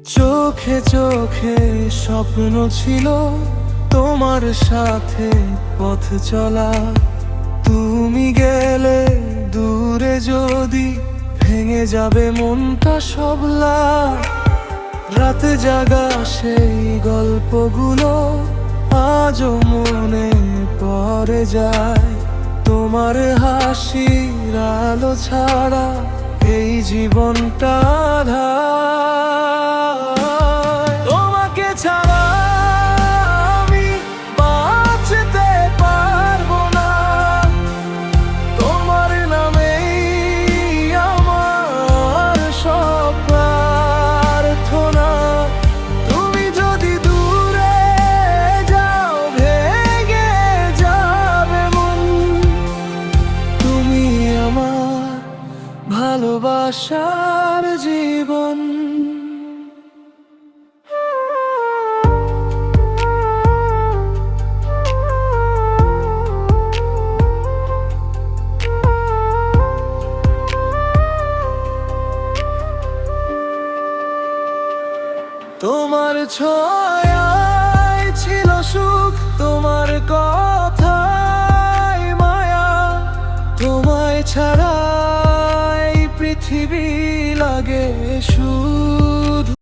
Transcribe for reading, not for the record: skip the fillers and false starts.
চোখে চোখে স্বপ্ন ছিল তোমার সাথে পথ চলা। তুমি গেলে দূরে যদি ভেঙে যাবে মনটা সবলা। রাতে জাগা সেই গল্পগুলো আজও মনে পড়ে যায়। তোমার হাসির আলো ছাড়া এই জীবনটা আঁধার। তোমাকে ছাড়া আমি বাঁচতে পারবো না। তোমার নামেই আমার সব প্রার্থনা। তুমি যদি দূরে যাও ভেঙে যাবে মন। তুমি আমার ভালোবাসার জীবন। তোমার ছোঁয়ায় ছিল সুখ, তোমার কথায় মায়া। তোমায় ছাড়াই পৃথিবী লাগে শুধু।